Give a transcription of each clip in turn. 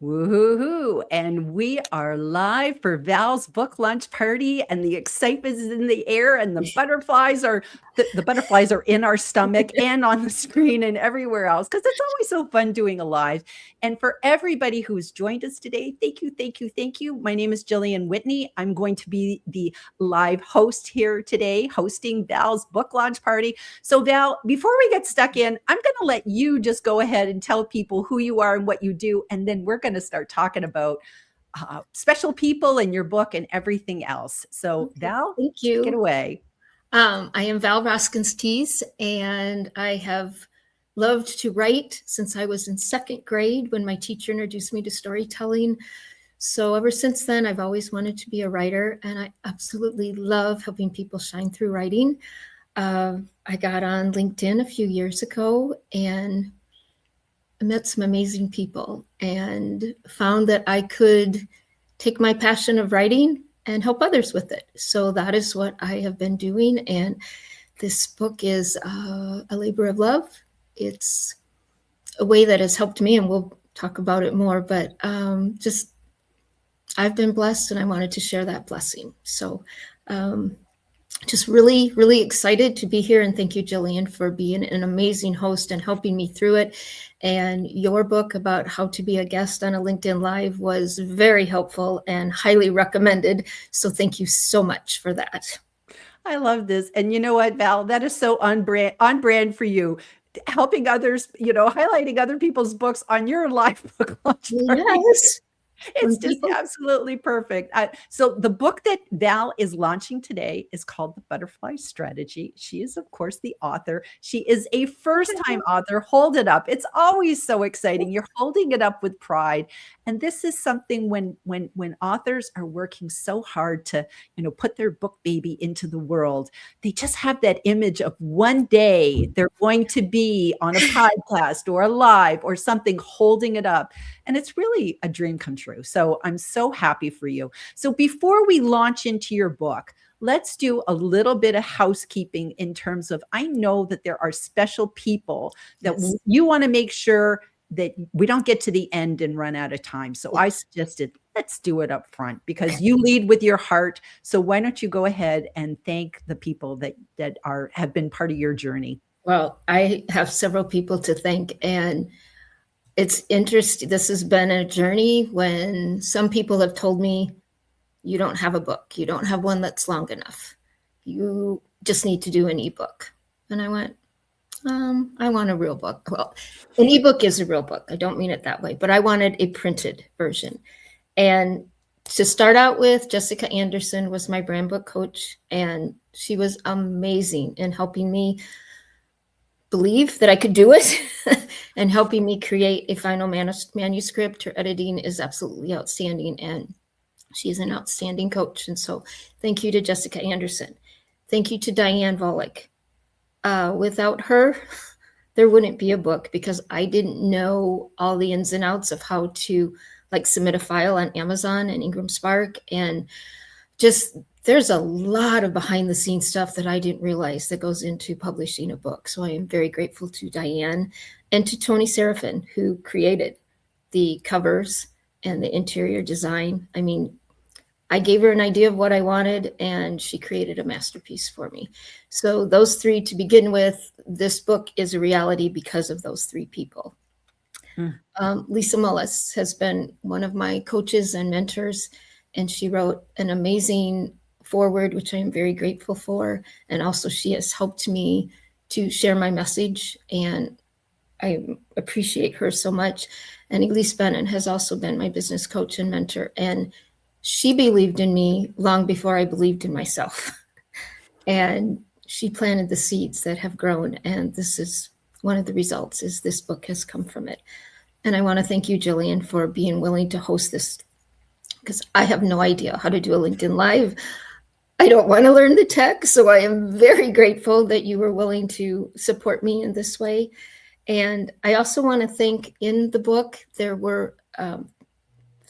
Woohoo! And we are live for Val's book lunch party, and the excitement is in the air, and the butterflies are in our stomach and on the screen and everywhere else, because it's always so fun doing a live. And for everybody who's joined us today, thank you, thank you, thank you. My name is Jillian Whitney. I'm going to be the live host here today, hosting Val's book launch party. So Val, before we get stuck in, I'm going to let you just go ahead and tell people who you are and what you do, and then we're going to start talking about special people in your book and everything else. So Val, Thank take it you. away. I am Val Roskens Tews, and I have loved to write since I was in second grade when my teacher introduced me to storytelling. So ever since then, I've always wanted to be a writer, and I absolutely love helping people shine through writing. I got on LinkedIn a few years ago and I met some amazing people and found that I could take my passion of writing and help others with it. So that is what I have been doing. And this book is a labor of love. It's a way that has helped me, and we'll talk about it more, but just I've been blessed and I wanted to share that blessing. So just really, really excited to be here. And thank you, Jillian, for being an amazing host and helping me through it. And your book about how to be a guest on a LinkedIn Live was very helpful and highly recommended. So thank you so much for that. I love this. And you know what, Val, that is so on brand for you. Helping others, highlighting other people's books on your live book launch party. Yes. It's just absolutely perfect. So the book that Val is launching today is called The Butterfly Strategy. She is, of course, the author. She is a first-time author. Hold it up. It's always so exciting. You're holding it up with pride. And this is something when authors are working so hard to, put their book baby into the world, they just have that image of one day they're going to be on a podcast or a live or something holding it up. And it's really a dream come true. So I'm so happy for you. So before we launch into your book, let's do a little bit of housekeeping in terms of, I know that there are special people that you want to make sure that we don't get to the end and run out of time. So I suggested, let's do it up front because you lead with your heart. So why don't you go ahead and thank the people that have been part of your journey? Well, I have several people to thank, and it's interesting. This has been a journey when some people have told me, you don't have a book. You don't have one that's long enough. You just need to do an ebook. And I went, I want a real book. Well, an ebook is a real book. I don't mean it that way, but I wanted a printed version. And to start out with, Jessica Anderson was my brand book coach, and she was amazing in helping me believe that I could do it and helping me create a final manuscript. Her editing is absolutely outstanding, and she's an outstanding coach. And so thank you to Jessica Anderson. Thank you to Diane Volek. Without her, there wouldn't be a book because I didn't know all the ins and outs of how to submit a file on Amazon and Ingram Spark. And just there's a lot of behind the scenes stuff that I didn't realize that goes into publishing a book. So I am very grateful to Diane and to Tony Seraphin, who created the covers and the interior design. I mean, I gave her an idea of what I wanted, and she created a masterpiece for me. So those three to begin with, this book is a reality because of those three people. Lisa Mullis has been one of my coaches and mentors, and she wrote an amazing foreword, which I am very grateful for. And also she has helped me to share my message, and I appreciate her so much. And Elise Bennett has also been my business coach and mentor, and she believed in me long before I believed in myself. And she planted the seeds that have grown. And this is one of the results, is this book has come from it. And I want to thank you, Jillian, for being willing to host this, because I have no idea how to do a LinkedIn Live. I don't want to learn the tech. So I am very grateful that you were willing to support me in this way. And I also want to thank, in the book, there were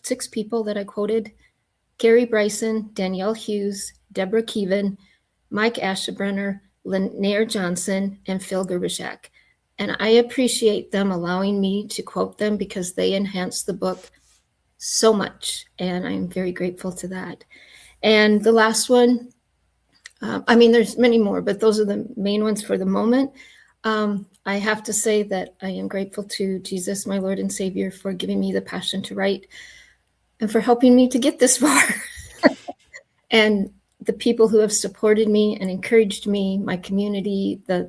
6 people that I quoted: Carrie Bryson, Danielle Hughes, Deborah Keevan, Mike Ashabrenner, Lynnair Johnson, and Phil Gerbishak. And I appreciate them allowing me to quote them because they enhance the book so much, and I'm very grateful to that. And the last one, I mean, there's many more, but those are the main ones for the moment. I have to say that I am grateful to Jesus, my Lord and Savior, for giving me the passion to write and for helping me to get this far. And the people who have supported me and encouraged me, my community, they've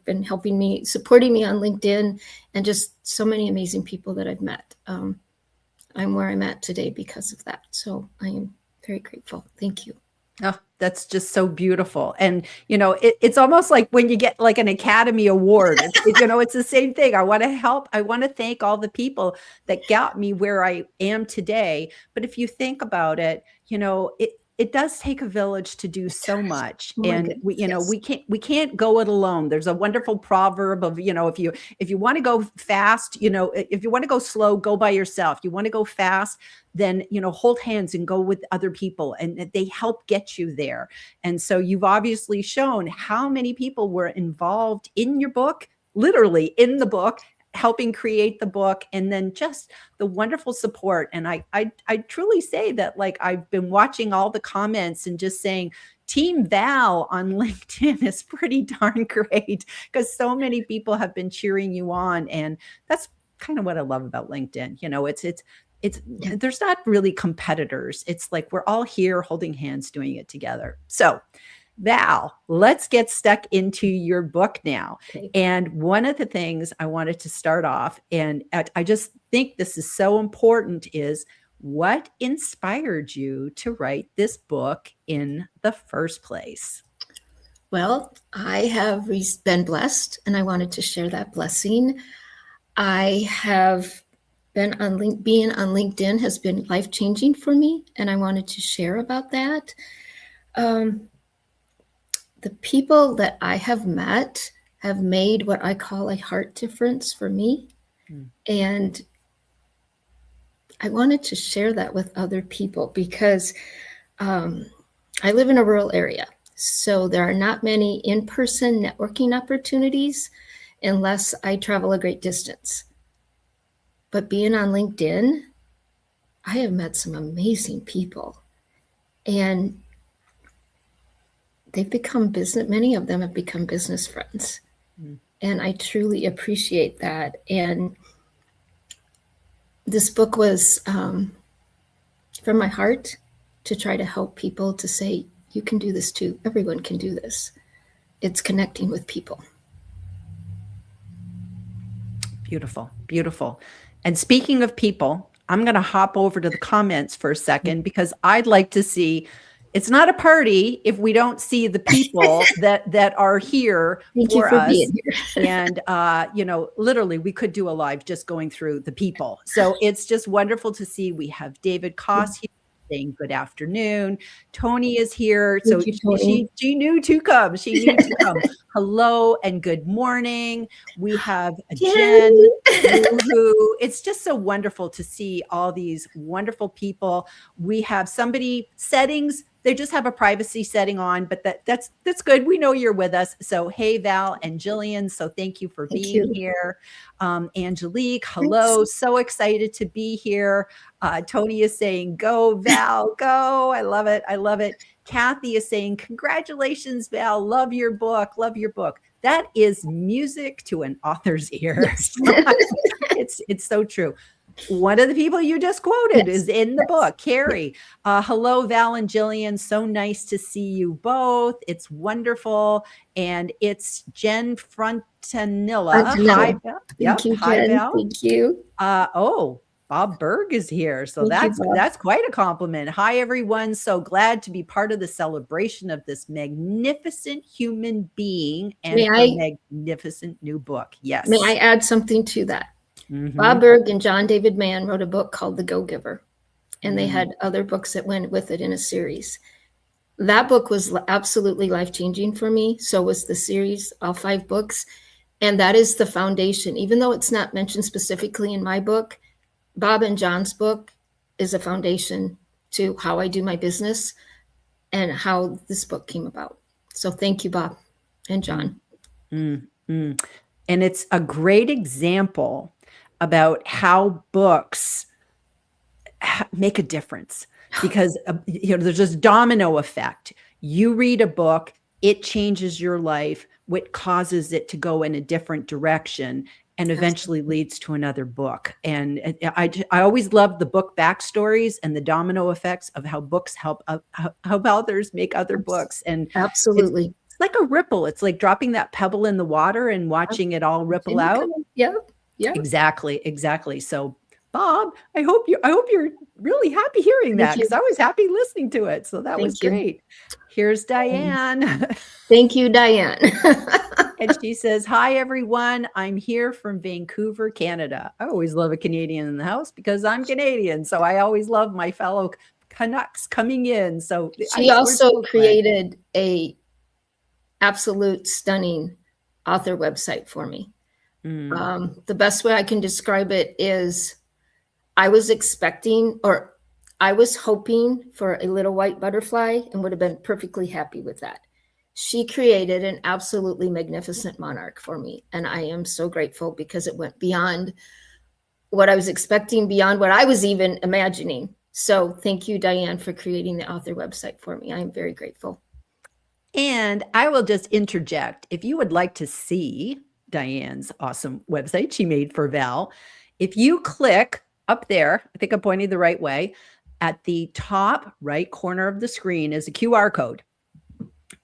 been helping me, supporting me on LinkedIn, and just so many amazing people that I've met. I'm where I'm at today because of that. So I am very grateful. Thank you. Oh, that's just so beautiful. And, it's almost like when you get like an Academy Award, it's the same thing. I want to help. I want to thank all the people that got me where I am today. But if you think about it, it does take a village to do so much. Oh my And goodness, we yes. we can't go it alone. There's a wonderful proverb of, if you want to go fast, if you want to go slow, go by yourself. You want to go fast, then hold hands and go with other people, and they help get you there. And so you've obviously shown how many people were involved in your book, literally in the book, helping create the book, and then just the wonderful support. And I truly say that, like, I've been watching all the comments and just saying Team Val on LinkedIn is pretty darn great, because so many people have been cheering you on. And that's kind of what I love about LinkedIn. Yeah. There's not really competitors. It's like we're all here holding hands, doing it together. So Val, let's get stuck into your book now. Okay. And one of the things I wanted to start off, and I just think this is so important, is what inspired you to write this book in the first place? Well, I have been blessed, and I wanted to share that blessing. I have been being on LinkedIn has been life-changing for me, and I wanted to share about that. The people that I have met have made what I call a heart difference for me. And I wanted to share that with other people because I live in a rural area. So there are not many in-person networking opportunities unless I travel a great distance. But being on LinkedIn, I have met some amazing people. And many of them have become business friends. And I truly appreciate that. And this book was from my heart to try to help people to say, you can do this too. Everyone can do this. It's connecting with people. Beautiful, beautiful. And speaking of people, I'm going to hop over to the comments for a second, because I'd like to see, it's not a party if we don't see the people that are here Thank for you for us. being here. And, literally we could do a live just going through the people. So it's just wonderful to see. We have David Koss here saying good afternoon. Tony is here. So Thank you, Tony. she knew to come. She knew to come. Hello and good morning. We have Jen. Woohoo. It's just so wonderful to see all these wonderful people. We have somebody settings. They just have a privacy setting on, but that's good. We know you're with us. So hey, Val and Jillian. So thank you for being here. Angelique, hello. Thanks. So excited to be here. Tony is saying, go Val, go. I love it. I love it. Kathy is saying, congratulations, Val. Love your book. Love your book. That is music to an author's ear. Yes. It's so true. One of the people you just quoted is in the book, Carrie. Hello, Val and Jillian. So nice to see you both. It's wonderful. And it's Jen Frontanilla. Hi, Val. Thank you, Hi, Jen. Val. Thank you. Bob Berg is here. So that's quite a compliment. Hi, everyone. So glad to be part of the celebration of this magnificent human being and magnificent new book. Yes. May I add something to that? Bob Berg and John David Mann wrote a book called The Go-Giver, and they had other books that went with it in a series. That book was absolutely life-changing for me. So was the series, all 5 books. And that is the foundation. Even though it's not mentioned specifically in my book, Bob and John's book is a foundation to how I do my business and how this book came about. So thank you, Bob and John. And it's a great example about how books make a difference, because there's this domino effect. You read a book, it changes your life, what causes it to go in a different direction, and eventually leads to another book. And I always love the book backstories and the domino effects of how books help others make other books. And Absolutely. it's like a ripple. It's like dropping that pebble in the water and watching it all ripple out. Yeah. Yeah. Exactly. So, Bob, I hope you're really happy hearing that, because I was happy listening to it. So that was great. Here's Diane. Thank you, Diane. And she says, "Hi, everyone. I'm here from Vancouver, Canada." I always love a Canadian in the house because I'm Canadian. So I always love my fellow Canucks coming in. So she also created a absolute stunning author website for me. The best way I can describe it is I was hoping for a little white butterfly and would have been perfectly happy with that. She created an absolutely magnificent monarch for me. And I am so grateful, because it went beyond what I was expecting, beyond what I was even imagining. So thank you, Diane, for creating the author website for me. I am very grateful. And I will just interject. If you would like to see Diane's awesome website she made for Val, if you click up there, I think I'm pointing the right way, at the top right corner of the screen is a QR code.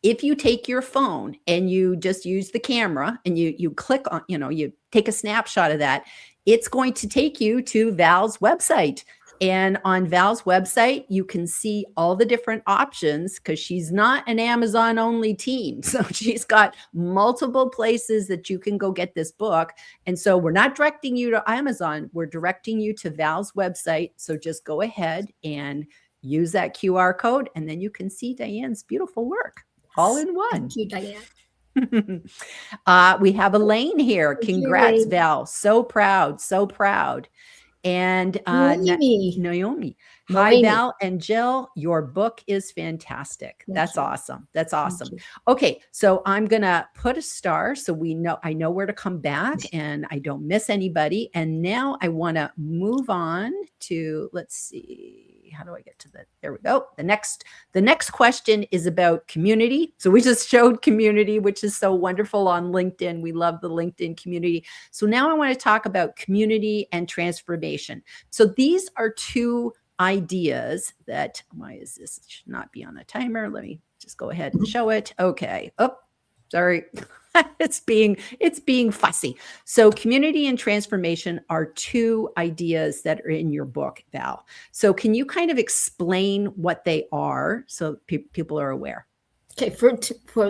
If you take your phone and you just use the camera and you click on, you take a snapshot of that, it's going to take you to Val's website. And on Val's website, you can see all the different options, because she's not an Amazon only team. So she's got multiple places that you can go get this book. And so we're not directing you to Amazon. We're directing you to Val's website. So just go ahead and use that QR code, and then you can see Diane's beautiful work all in one. Thank you, Diane. We have Elaine here. Congrats, Val. So proud. And Naomi. Hi, Val and Jill. Your book is fantastic. That's awesome. Okay, so I'm gonna put a star so I know where to come back and I don't miss anybody. And now I want to move on to, let's see. How do I get to there we go. The next question is about community. So we just showed community, which is so wonderful on LinkedIn. We love the LinkedIn community. So now I want to talk about community and transformation. So these are two ideas that, why is this? It should not be on the timer. Let me just go ahead and show it. Okay. Oh, sorry. It's being fussy. So community and transformation are two ideas that are in your book, Val. So can you kind of explain what they are so people are aware? Okay.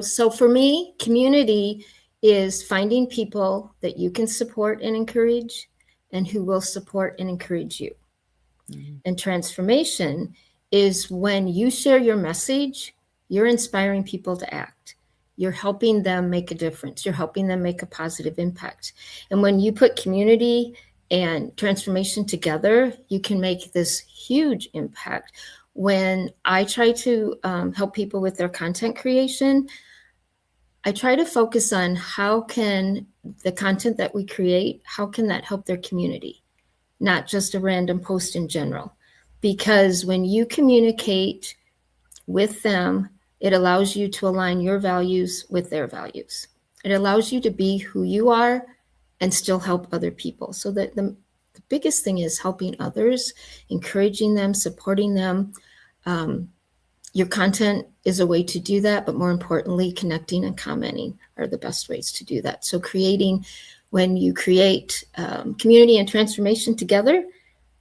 So for me, community is finding people that you can support and encourage, and who will support and encourage you. Mm-hmm. And transformation is when you share your message, you're inspiring people to act. You're helping them make a difference. You're helping them make a positive impact. And when you put community and transformation together, you can make this huge impact. When I try to help people with their content creation, I try to focus on how can the content that we create, how can that help their community, not just a random post in general. Because when you communicate with them, it allows you to align your values with their values. It allows you to be who you are and still help other people. So that the biggest thing is helping others, encouraging them, supporting them. Your content is a way to do that, but more importantly, connecting and commenting are the best ways to do that. So when you create community and transformation together,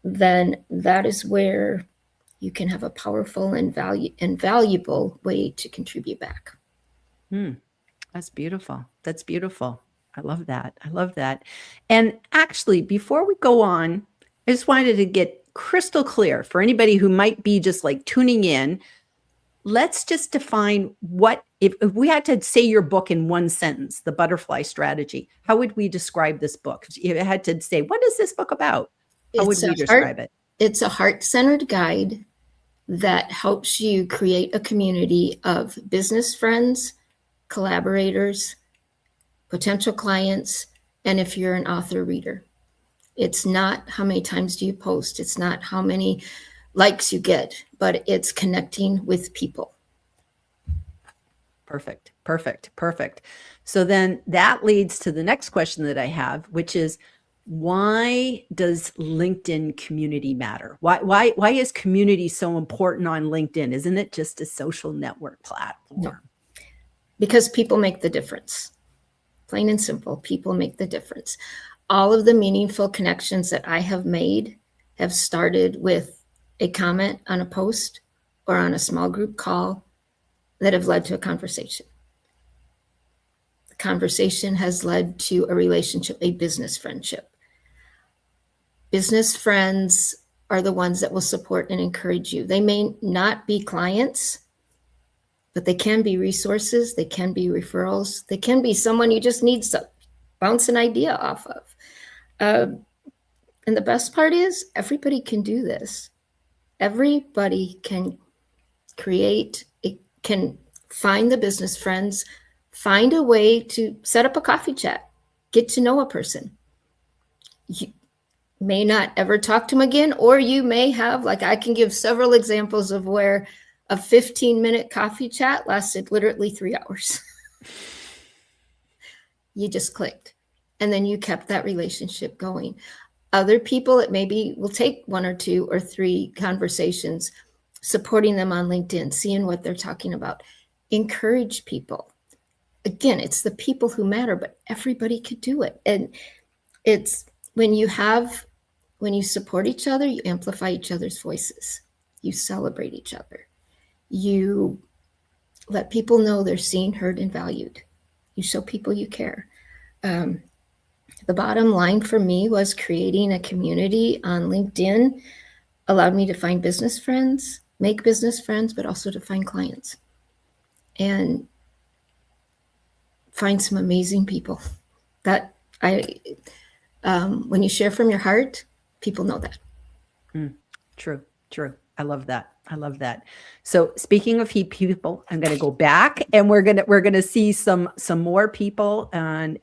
then that is where you can have a powerful and valuable way to contribute back. That's beautiful. I love that. And actually, before we go on, I just wanted to get crystal clear for anybody who might be just like tuning in. Let's just define if we had to say your book in one sentence, The Butterfly Strategy, how would we describe this book? If you had to say, what is this book about? How would we describe it? It's a heart-centered guide that helps you create a community of business friends, collaborators, potential clients, and if you're an author reader. It's not how many times do you post. It's not how many likes you get, but it's connecting with people. Perfect, perfect, perfect. So then that leads to the next question that I have, which is, why does LinkedIn community matter? Why is community so important on LinkedIn? Isn't it just a social network platform? No. Because people make the difference. Plain and simple, people make the difference. All of the meaningful connections that I have made have started with a comment on a post or on a small group call that have led to a conversation. The conversation has led to a relationship, a business friendship. Business friends are the ones that will support and encourage you. They may not be clients, but they can be resources. They can be referrals. They can be someone you just need to bounce an idea off of. And the best part is everybody can do this. Everybody can create, it can find the business friends, find a way to set up a coffee chat, get to know a person. You may not ever talk to them again, or you may have, like I can give several examples of where a 15-minute coffee chat lasted literally 3 hours. You just clicked, and then you kept that relationship going. Other people, it maybe will take 1 or 2 or 3 conversations, supporting them on LinkedIn, seeing what they're talking about. Encourage people. Again, it's the people who matter, but everybody could do it. And it's when you support each other, you amplify each other's voices. You celebrate each other. You let people know they're seen, heard, and valued. You show people you care. The bottom line for me was creating a community on LinkedIn allowed me to find business friends, make business friends, but also to find clients and find some amazing people that when you share from your heart, people know that. True. I love that. So speaking of people, I'm going to go back and we're going to see some more people. And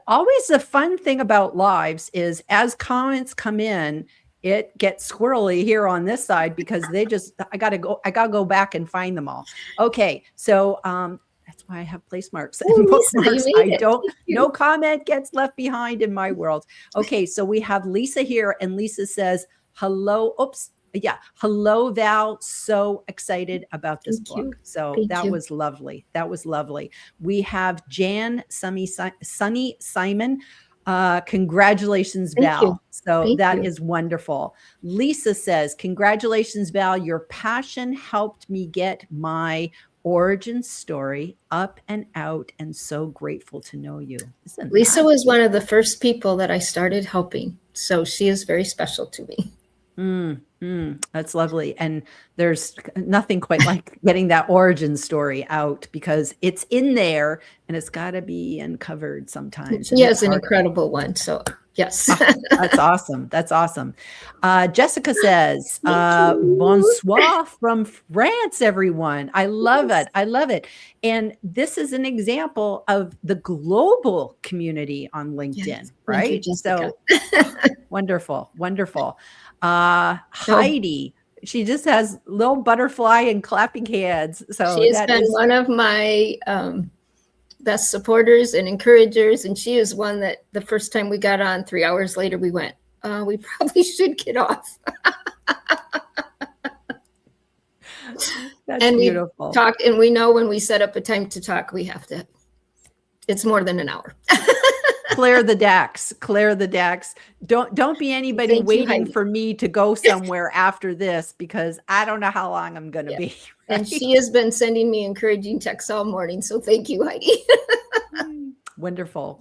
always the fun thing about lives is as comments come in, it gets squirrely here on this side because I gotta go back and find them all. Okay. So, that's why I have place marks and bookmarks. No comment gets left behind in my world. Okay. So we have Lisa here, and Lisa says, hello. Oops. Yeah. Hello, Val. So excited about this book. So that was lovely. We have Sunny Simon. Congratulations, Val. So that is wonderful. Lisa says, congratulations, Val. Your passion helped me get my origin story up and out, and so grateful to know you. Lisa was one of the first people that I started helping. So she is very special to me. That's lovely. And there's nothing quite like getting that origin story out because it's in there and it's got to be uncovered sometimes. She has an incredible one. So yes. That's awesome. Jessica says, bonsoir from France, everyone. I love it. And this is an example of the global community on LinkedIn, right? So wonderful. Heidi, she just has little butterfly and clapping hands. So she has been one of my best supporters and encouragers. And she is one that the first time we got on, 3 hours later, we went, we probably should get off. That's beautiful. We talked, and we know when we set up a time to talk, it's more than an hour. Clear the decks. Don't be anybody waiting for me to go somewhere after this, because I don't know how long I'm going to be. Right? And she has been sending me encouraging texts all morning. So thank you, Heidi. Wonderful.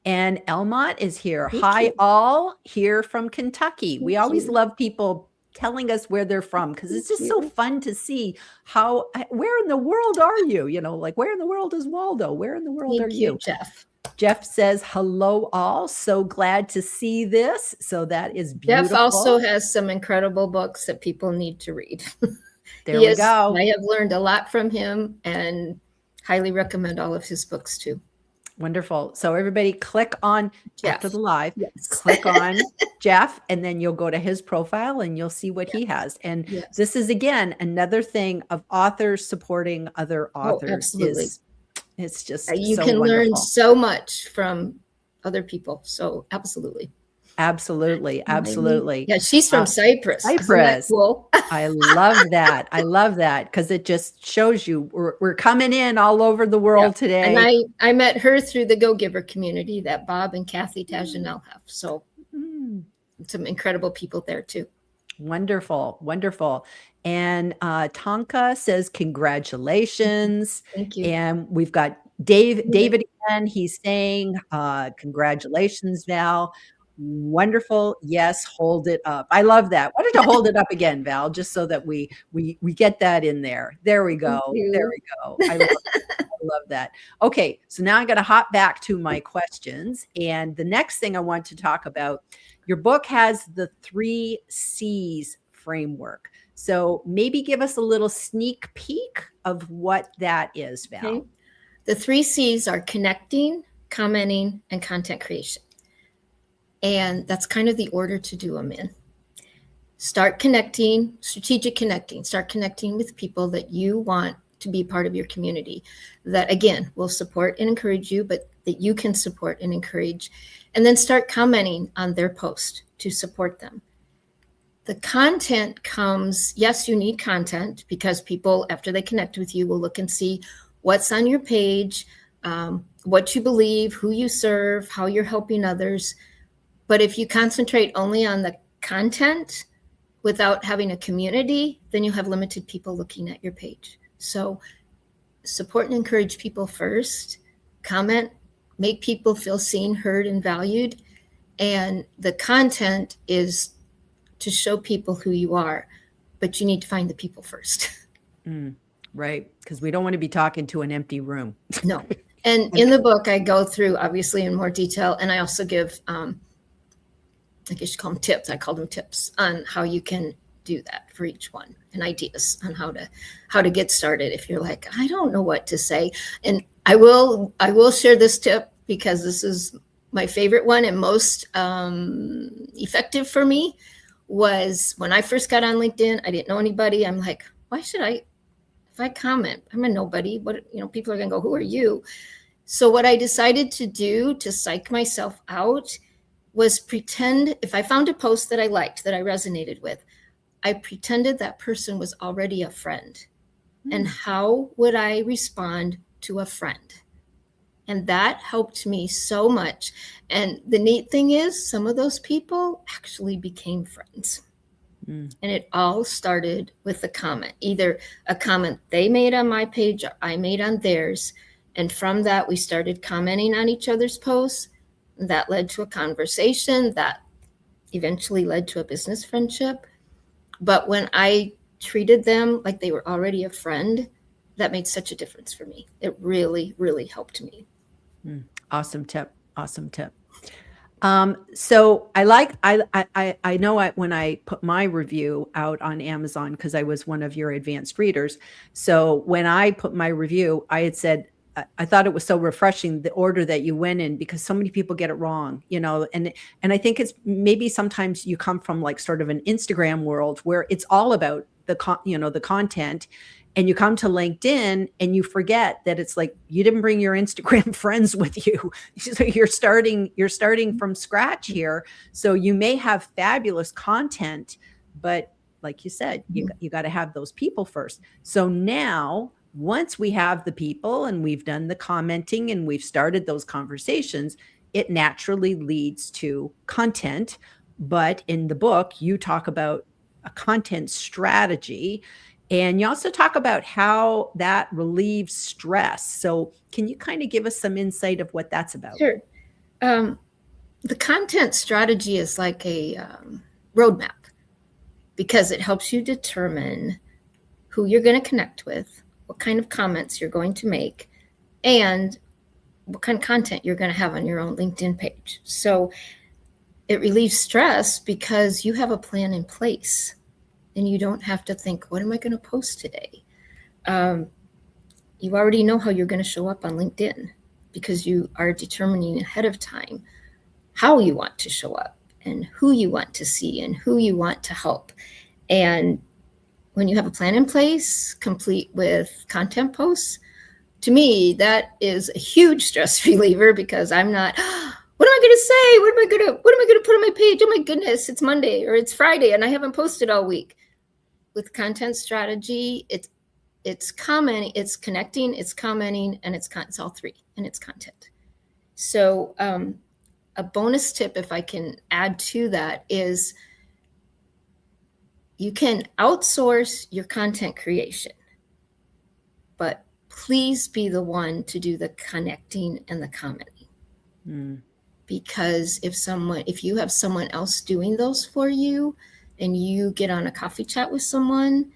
And Elmont is here. Hi, all here from Kentucky. We always love people telling us where they're from, because it's just so fun to see where in the world are you? Like, where in the world is Waldo? Where in the world are you? Jeff says, hello, all. So glad to see this. So that is beautiful. Jeff also has some incredible books that people need to read. There we go. I have learned a lot from him and highly recommend all of his books too. Wonderful. So everybody click on after Jeff. the live, Yes. click on Jeff, and then you'll go to his profile and you'll see what he has. And Yes. this is again another thing of authors supporting other Oh, authors absolutely. is it's just You so can learn wonderful. so much from other people. So absolutely. Absolutely, Miley. absolutely. Yeah, she's from Cyprus. Isn't that Cypress. cool? I love that. I love that because it just shows you we're coming in all over the Yeah. world And today. I met her through the Go Giver community that Bob and Kathy Tajanel have. So Mm. some incredible people there too. Wonderful, wonderful. And Tonka says congratulations. Thank you. And we've got David again. He's saying congratulations, Val. Wonderful. Yes, hold it up. I love that. Why don't you hold it up again, Val, just so that we get that in there. There we Thank go. There you. we go. I love that. Okay, so now I'm going to hop back to my questions. And the next thing I want to talk about, your book has the 3 C's framework. So maybe give us a little sneak peek of what that is, Val. Okay. The 3 C's are connecting, commenting, and content creation. And that's kind of the order to do them in. Start connecting, strategic connecting. Start connecting with people that you want to be part of your community, that again will support and encourage you, but that you can support and encourage. And then start commenting on their post to support them. The content comes, yes, you need content because people, after they connect with you, will look and see what's on your page, what you believe, who you serve, how you're helping others. But if you concentrate only on the content without having a community, then you'll have limited people looking at your page. So support and encourage people first, comment, make people feel seen, heard, and valued. And the content is to show people who you are, but you need to find the people first. Right, because we don't want to be talking to an empty room. No. And in the book, I go through obviously in more detail, and I also give, I guess you call them tips. I call them tips on how you can do that for each one, and ideas on how to get started. If you're like, I don't know what to say, and I will share this tip because this is my favorite one and most effective for me. Was when I first got on LinkedIn, I didn't know anybody. I'm like, why should I? If I comment, I'm a nobody. What, people are gonna go, who are you? So what I decided to do to psych myself out was pretend, if I found a post that I liked, that I resonated with, I pretended that person was already a friend. And how would I respond to a friend? And that helped me so much. And the neat thing is, some of those people actually became friends. And it all started with a comment, either a comment they made on my page or I made on theirs. And from that, we started commenting on each other's posts. That led to a conversation that eventually led to a business friendship. But when I treated them like they were already a friend, that made such a difference for me. It really, really helped me. Awesome tip. Awesome tip. So I know when I put my review out on Amazon, because I was one of your advanced readers. So when I put my review, I had said, I thought it was so refreshing, the order that you went in, because so many people get it wrong, and I think it's maybe sometimes you come from like sort of an Instagram world where it's all about the content. And you come to LinkedIn and you forget that it's like you didn't bring your Instagram friends with you. So you're starting from scratch here. So you may have fabulous content, but like you said, you got to have those people first. So now, once we have the people and we've done the commenting and we've started those conversations, it naturally leads to content. But in the book, you talk about a content strategy. And you also talk about how that relieves stress. So can you kind of give us some insight of what that's about? Sure. The content strategy is like a roadmap because it helps you determine who you're going to connect with, what kind of comments you're going to make, and what kind of content you're going to have on your own LinkedIn page. So it relieves stress because you have a plan in place. And you don't have to think, what am I going to post today? You already know how you're going to show up on LinkedIn. because you are determining ahead of time how you want to show up and who you want to see and who you want to help. And when you have a plan in place, complete with content posts, to me, that is a huge stress reliever, because I'm not, what am I going to say? What am I going to put on my page? Oh my goodness, it's Monday or it's Friday and I haven't posted all week. With content strategy, it's commenting, it's connecting, it's commenting, and it's all three, and it's content. So a bonus tip, if I can add to that, is you can outsource your content creation, but please be the one to do the connecting and the commenting. Because if you have someone else doing those for you and you get on a coffee chat with someone,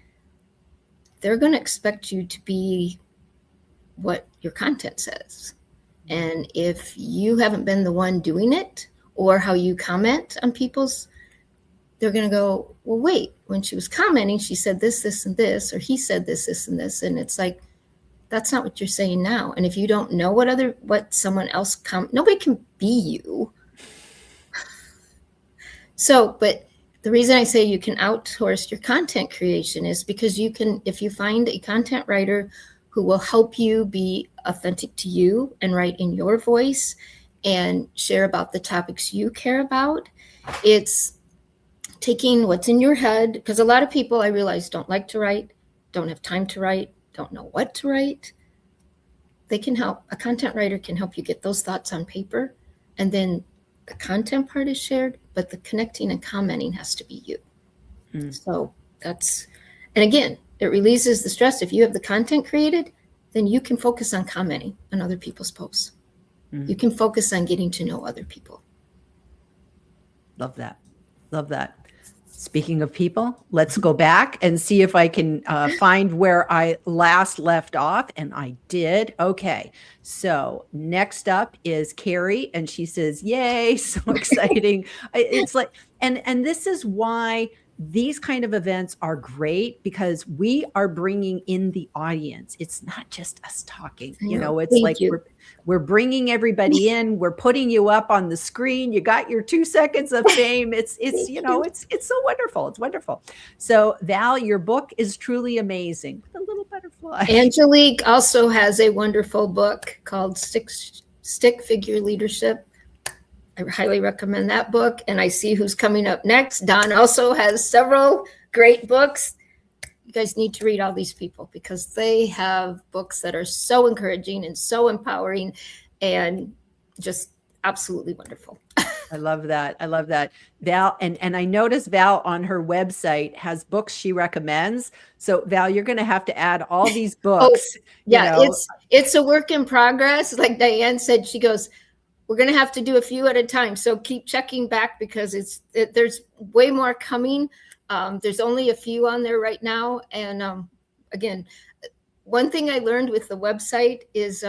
they're going to expect you to be what your content says. And if you haven't been the one doing it, or how you comment on people's, they're going to go, well, wait, when she was commenting, she said this, this, and this, or he said this, this, and this. And it's like, that's not what you're saying now. And if you don't know what someone else nobody can be you. So, but the reason I say you can outsource your content creation is because you can, if you find a content writer who will help you be authentic to you and write in your voice and share about the topics you care about, it's taking what's in your head, because a lot of people, I realize, don't like to write, don't have time to write, don't know what to write. They can help. A content writer can help you get those thoughts on paper, and then the content part is shared, but the connecting and commenting has to be you. So that's, and again, it releases the stress. If you have the content created, then you can focus on commenting on other people's posts. You can focus on getting to know other people. Love that. Love that. Speaking of people, let's go back and see if I can find where I last left off. And I did. Okay. So next up is Carrie, and she says, yay, so exciting. It's like, and this is why these kind of events are great, because we are bringing in the audience. It's not just us talking, it's like we're bringing everybody in, we're putting you up on the screen. You got your 2 seconds of fame. It's so wonderful. It's wonderful. So Val, your book is truly amazing. With a little butterfly. Angelique also has a wonderful book called Stick Figure Leadership. I highly recommend that book. And I see who's coming up next. Don also has several great books. You guys need to read all these people, because they have books that are so encouraging and so empowering and just absolutely wonderful. I love that. I love that. Val, and I noticed Val on her website has books she recommends. So Val, you're going to have to add all these books. It's a work in progress. Like Diane said, she goes, we're going to have to do a few at a time. So keep checking back, because there's way more coming. There's only a few on there right now. And again, one thing I learned with the website is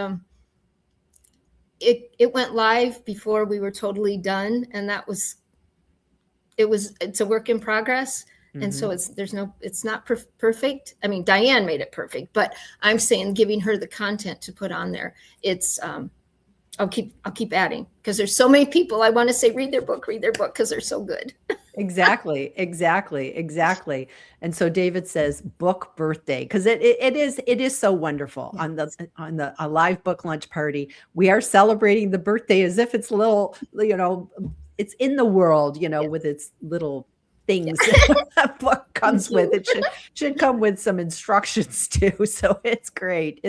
it went live before we were totally done. And it's a work in progress. And so it's not perfect. I mean, Diane made it perfect, but I'm saying giving her the content to put on there. It's, I'll keep adding, because there's so many people I want to say, read their book, because they're so good. Exactly. And so David says book birthday, because it is so wonderful. Yes. on a live book lunch party, we are celebrating the birthday as if it's little, it's in the world, yes. with its little things that book comes with. It should come with some instructions too. So it's great.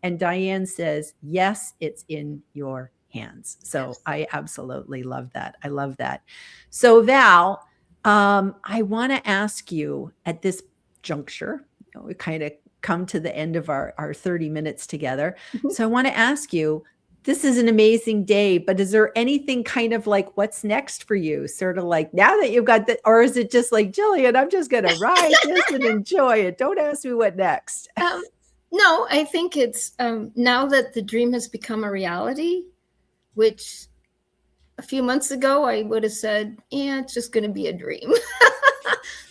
And Diane says, yes, it's in your hands. So yes. I absolutely love that. I love that. So Val, I want to ask you at this juncture, we kind of come to the end of our 30 minutes together. So I want to ask you, this is an amazing day, but is there anything kind of like, what's next for you? Sort of like, now that you've got or is it just like, Jillian, I'm just going to ride this and enjoy it. Don't ask me what next. No, I think it's now that the dream has become a reality, which a few months ago, I would have said, yeah, it's just going to be a dream.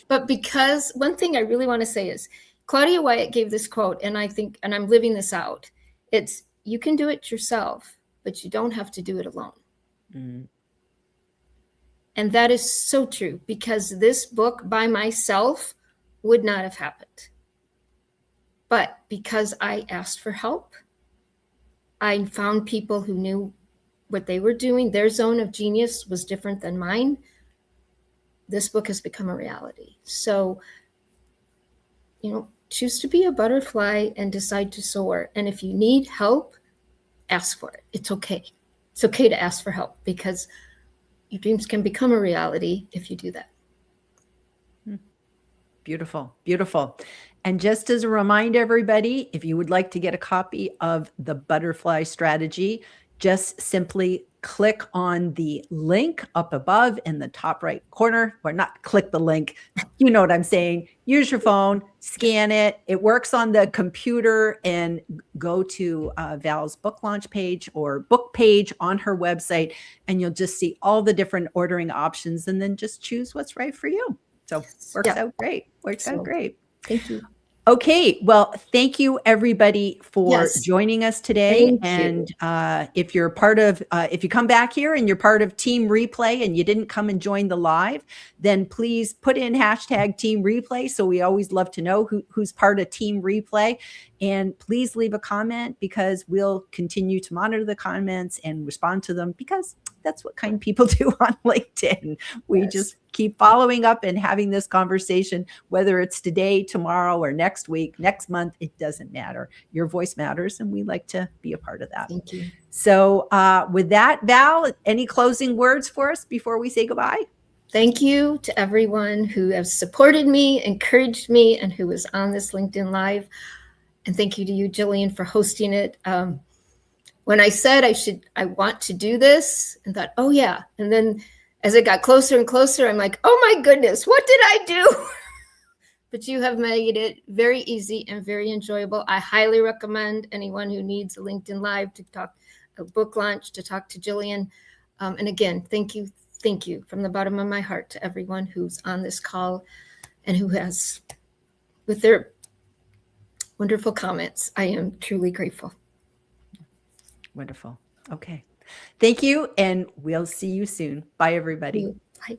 But because one thing I really want to say is Claudia Wyatt gave this quote, and I think, and I'm living this out. It's, you can do it yourself, but you don't have to do it alone. Mm. And that is so true, because this book by myself would not have happened. But because I asked for help, I found people who knew what they were doing. Their zone of genius was different than mine. This book has become a reality. So, choose to be a butterfly and decide to soar. And if you need help, ask for it. It's okay. It's okay to ask for help, because your dreams can become a reality if you do that. Beautiful, beautiful. And just as a reminder, everybody, if you would like to get a copy of the Butterfly Strategy, just simply click on the link up above in the top right corner, or not click the link. You know what I'm saying. Use your phone, scan it. It works on the computer, and go to Val's book launch page or book page on her website, and you'll just see all the different ordering options, and then just choose what's right for you. So works out great. Works out great. Thank you. Okay. Well, thank you everybody for joining us today. Thank and if you're part of, if you come back here and you're part of Team Replay and you didn't come and join the live, then please put in hashtag Team Replay. So we always love to know who's part of Team Replay. And please leave a comment, because we'll continue to monitor the comments and respond to them, because that's what kind people do on LinkedIn. We just keep following up and having this conversation, whether it's today, tomorrow, or next week, next month. It doesn't matter. Your voice matters, and we like to be a part of that. Thank you. So with that, Val, any closing words for us before we say goodbye? Thank you to everyone who has supported me, encouraged me, and who was on this LinkedIn Live. And thank you to you, Jillian, for hosting it. When I said I want to do this, and thought, oh yeah. And then as it got closer and closer, I'm like, oh my goodness, what did I do? But you have made it very easy and very enjoyable. I highly recommend anyone who needs a LinkedIn Live to talk, a book launch, to talk to Jillian. And again, thank you from the bottom of my heart to everyone who's on this call and who has, with their wonderful comments. I am truly grateful. Wonderful. Okay. Thank you. And we'll see you soon. Bye, everybody. Bye.